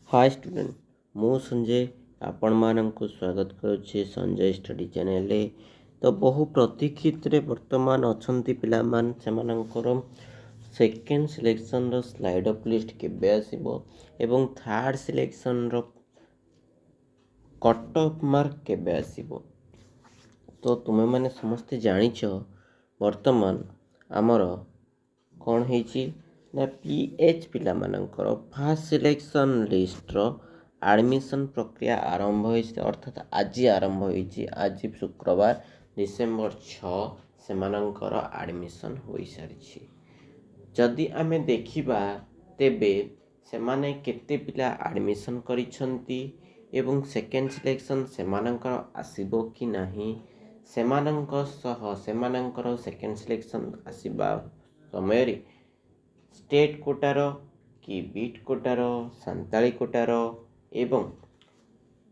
Hi student मु संजय आपण मानक स्वागत करुच्चे संजय स्टडी चैनल रे। तो बहु प्रतीक्षित रे वर्तमान अछंती पिला मान सेमानकर सेकेंड सिलेक्शन रो स्लाइड अप लिस्ट केबे आसीबो एवं थर्ड सिलेक्शन रो कट ऑफ मार्क केबे आसीबो। तो तुमे माने समस्ते जानिछ वर्तमान आमर कौन होइछि ना पीएच पिला मानकर फास्ट सिलेक्शन लिस्ट रो एडमिशन प्रक्रिया आरंभ होइछि, अर्थात आज आरंभ होइछि। आज शुक्रवार डिसेम्बर 6 सेमानकर एडमिशन होई सारिछि। जदि आमे देखिबा तेबे सेमाने केते पिला एडमिशन करिसंती एवं सेकेंड सिलेक्शन सेमानकर आसीबो कि नाही, सेमानकर सह सेमानकर सेकेंड सिलेक्शन आसीबा समय रे स्टेट कोटार कि बीट कोटार सांताली कोटार एवं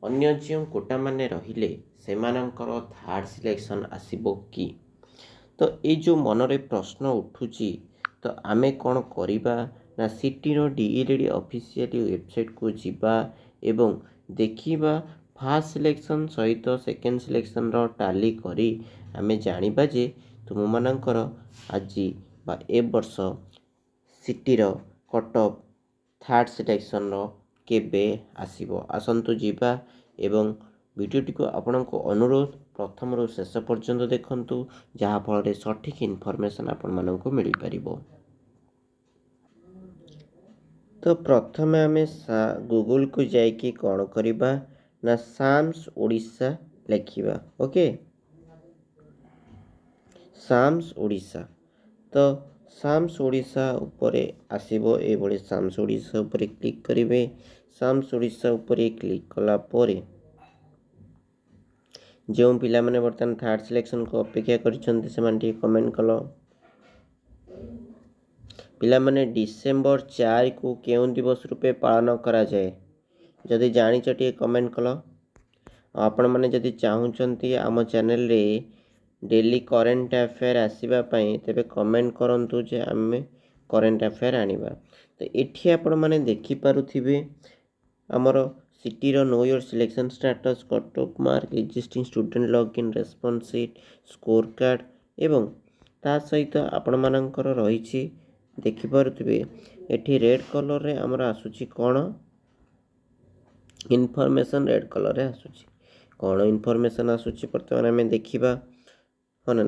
अन्य जो कोटा माने रहिले सेमानकर थर्ड सिलेक्शन आसीबो कि। तो ये जो मनरे प्रश्न उठुची तो आमे कौन करिबा ना सिटीर डीएलडी ऑफिशियल वेबसाइट को जिबा एवं देखिबा फास्ट सिलेक्शन सहित सेकेंड सिलेक्शन रो टाली करी आमे जानिबा जे तुम मानकर आज बा ए वर्ष सिटीर कट ऑफ थर्ड सिलेक्शन रो केबे आसीबो। आसंतु जिबा एवं वीडियोटी को आपनको अनुरोध प्रथम रो शेष पर्यंत देखंतु, जहाँ फल सठिक इनफॉरमेशन आपण माननको मिल परिबो। तो प्रथम आम गूगल को जाइए कौन करवा ना साम्स ओडिशा लिखा। Okay, SAMS Odisha. तो साम्स ओडिशा उपरे आसीबो एभली साम्स ओडिशा उपरे क्लिक करिवे। साम्स ओडिशा उपरे क्लिक कला परे जो पिला माने बर्तमान थर्ड सिलेक्शन को अपेक्षा करिसंते सेमान टी कमेंट कलो। पिला माने डिसेंबर 4 को केउं दिवस रूपे पालन करा जाए जदि जानिछ टी कमेंट कलो। आपण माने जदि चाहुचंती आम चैनल रे डेली करेंट अफेयर आसीबा पई तेबे कमेंट करंतु जे आमे करेंट अफेयर आनिबा। तो एठी आपण माने देखि पारुथिबे हमर सिटी रो know your selection status, cut off mark, existing student login response sheet, score card एवं ता सहित आपण मानकर रहिछि देखि पारुथिबे। एठी रेड कलर रे हमर आसुछि कोन इनफॉरमेशन, रेड कलर रे आसुछि कौन इनफॉरमेशन आसुछि वर्तमान आम देखा हाँ ना।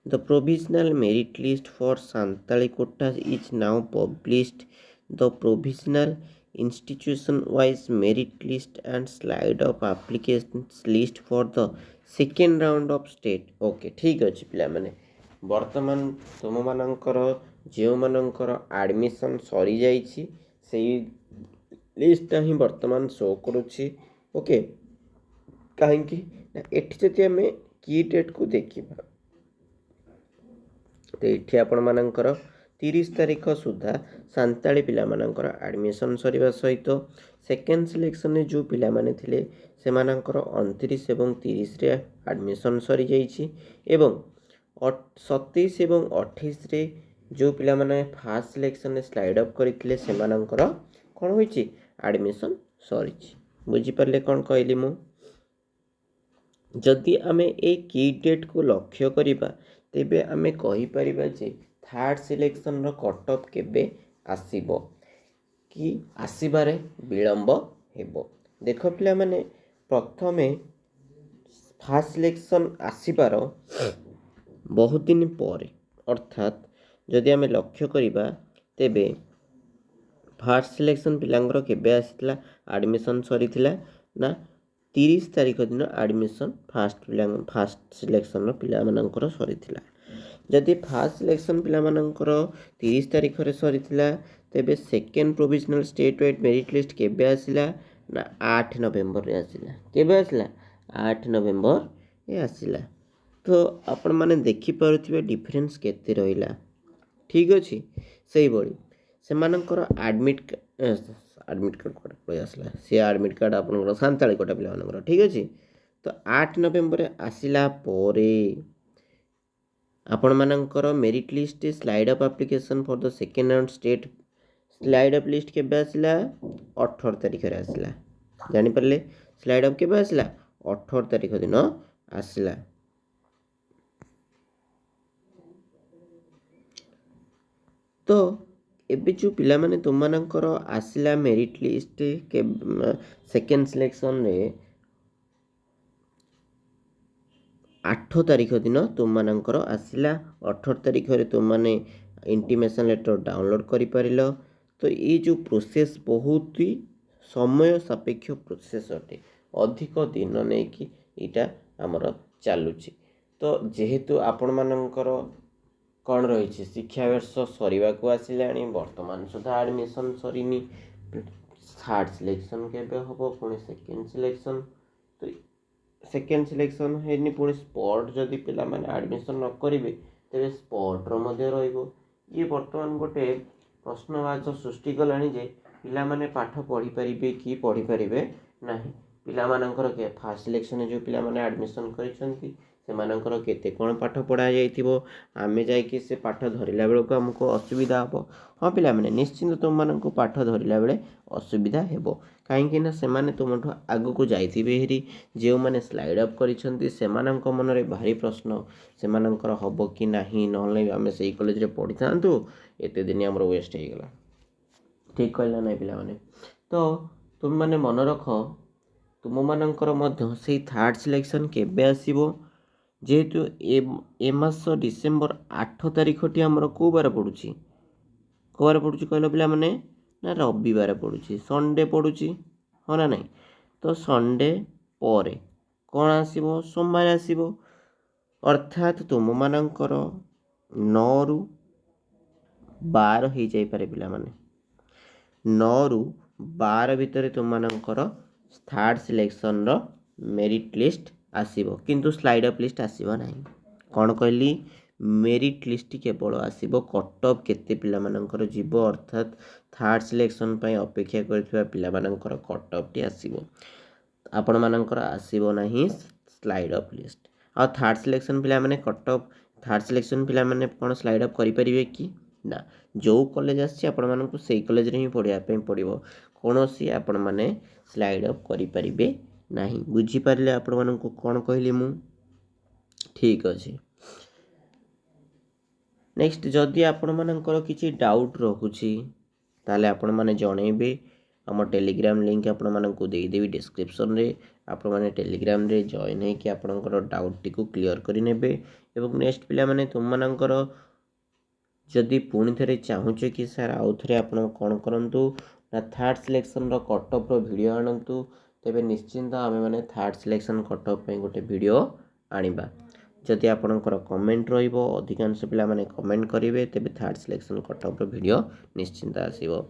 The provisional merit list for Santali quota is now published. The provisional institution wise merit list and slide of application list for the second round of state. Okay, ठीक अच्छे पिला माने वर्तमान तुम मानकर जो मानकर एडमिशन सरी जाइछि सेही लिस्ट ही वर्तमान शो करुछि। ओके, कहीं एठी जदि आम की डेट को देखा तो ये आपण मानकर 30 तारीख सुधा सांताली पिला मानकर एडमिशन सरीबा सहित सेकेंड सिलेक्शन में जो पिला माने थिले से मानकर 29 एवं 30 रे एडमिशन सरी जाइछि एवं 27 एवं 28 रे जो पिला माने फास्ट सिलेक्शन में स्लाइड अप करथिले से मानकर कोन होइछि एडमिशन सरीछि। बुझी परले कोन कहली मु। जदि आमे ए की डेट को लक्ष्य करिबा तेबे आमे कहि परिबा जे थर्ड सिलेक्शन रो कट ऑफ केबे आसीबो कि आसीबारे विलंब हेबो। देखो पिला माने प्रथमे फास्ट सिलेक्शन आसीबार बहुत दिन पर, अर्थात जदि आमे लक्ष्य करिबा तेबे फास्ट सिलेक्शन पिलांगर केबे आसीतला एडमिशन सरीथिला ना 30 तारीख दिन एडमिशन फास्ट सिलेक्शन पिला मानकर सरीथिला। जदि फास्ट सिलेक्शन पिला मानकर 30 तारीख रे सरीथिला तेबे second provisional state wide merit list केबे आसिला ना 8 नवेम्बर रे आसिला। केबे आसिला 8 नवेम्बर ए आसिला। तो आपण माने देखि पारुथिबे डिफरेंस केते रहिला। ठीक अछि, सही बड़ी से मानकर एडमिट कार्ड कोड आसला सी एडमिट कार्ड आपन सांताली कोटा पिला मानकर। ठीक अछि, तो 8 नवेम्बर आसिला पोरे आपण मानकर merit list slide up application for the second round state slide up list केबे आसला 18 तारिख रे आसला जानि परले स्लाइड अप केबे आसला 18 तारिख दिन आसला। तो एबे जो पिला माने तुम मानकर आसला मेरिट लिस्ट के सेकेंड सिलेक्शन रे 8 तारिख दिन तुम मानकर आसला 18 तारिख रे तुम माने इंटीमेशन लेटर डाउनलोड करि परिलो। तो ये जो प्रोसेस बहुत ही समय सापेक्ष प्रोसेस अटे अधिक दिन नहीं कि इटा आमर चलुची। तो जेहेतु आपण मानकर कौन रही शिक्षा वर्ष सरीवा को आसिलानी वर्तमान सुधा एडमिशन सरीनी थर्ड सिलेक्शन केबे हबो पुणी सेकेंड सिलेक्शन तो सेकेंड सिलेक्शन हेनी पुणी स्पॉट जदि पिला माने एडमिशन न करिवे तेबे स्पॉट रो मध्ये रहइबो। ये वर्तमान गोटे प्रश्नवाचक सृष्टि कलानी जे पिला माने पाठ पढ़ी परिबे कि पढ़ी परिबे नाही। पिला मानकर के फर्स्ट सिलेक्शन जो पिला माने एडमिशन करिसंती सेमानकर केते कोन पाठ पढ़ा जाइथिबो आमे जाय कि से पाठ धरिला बेल को हमको असुविधा हबो। हाँ पिला माने निश्चिंत तुम माननको पाठ धरिला बेले असुविधा हेबो काहेकि ना सेमाने तुमठो आगु को जाइथिबे हेरी जे माने स्लाइड अप करिसंती सेमानक मन रे भारी प्रश्न सेमानकर हबो कि नाही नहले आमे सेही कॉलेज रे पढ़ी थांतु एते दिन हमर वेस्ट हे गेला। ठीक कहला नै पिला माने। तो तुम माने मन रख तुम मानकर मध्य सेही थर्ड सिलेक्शन केबे आसीबो जेहेतु ए मास डिसेम्बर 8 तारिखटी आमर को बार पड़ुची को बार पड़ुची कहल पिला माने ना रविवार पड़ुची संडे पड़ुची हाँ ना नहीं। तो संडे पर कौन आसीबो सोमवार आसीबो अर्थात तुम मानकर 9 रु 12 हो जाई पारे पिला माने 9 रु 12 भितर तुम मानकर थर्ड सिलेक्शन रो मेरिट लिस्ट आसीबो किंतु स्लाइड अप लिस्ट आसीबो नाही। कौन कहली मेरिट लिस्ट केवल आसीबो कट ऑफ केते पिला मानकर जीवो अर्थात थर्ड सिलेक्शन पई अपेक्षा करथिबा पिला मानकर कट ऑफ टी आसीबो आपण मानकर आसीबो नाही स्लाइड अप लिस्ट। आ थर्ड सिलेक्शन पिला माने कट ऑफ थर्ड सिलेक्शन पिला माने कोन स्लाइड अप करि परिबे कि ना जो कॉलेज आछि आपण मानकु सेही कॉलेज रे ही पढिया पे पड़िबो कोनोसी आपण माने स्लाइड अप करि परिबे नाही। बुझी पारले आपण मानकु कोन कहली मु ठीक अछि। नेक्स्ट जदि आपण मानकर किछि डाउट रहुछि ताले आपण माने जणेबे हम टेलीग्राम लिंक आपण मानकु देई देबी डिस्क्रिप्शन रे आपण माने टेलीग्राम रे जॉइन हे कि आपणकर डाउट टी को क्लियर करि नेबे। एवं नेक्स्ट पिला माने तुम मानकर जदि पुणी थे चाहूचे कि सर आउ थे आप कौन करूँ ना third selection cut off video आणतु तेबे निश्चिंत आम मैंने थर्ड सिलेक्शन कट ऑफ पे गोटे वीडियो आनिबा। जदि आपणकर कमेंट रहिबो अधिकांश पिला माने कमेंट करेंगे तेबे third selection cut off video निश्चिंत आसीबो।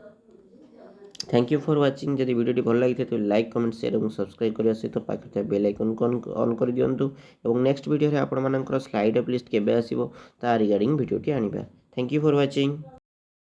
Thank you for watching. जदि वीडियो भल लगी तो लाइक कमेंट शेयर और सब्सक्राइब करने सहित पाखे बेल आइकन को ऑन कर दिंतु और नेक्स्ट वीडियो रे आपण मानकर स्लाइड अप लिस्ट केबे आसीबो ता रिगार्डिंग वीडियो टी आनिबा। Thank you for watching.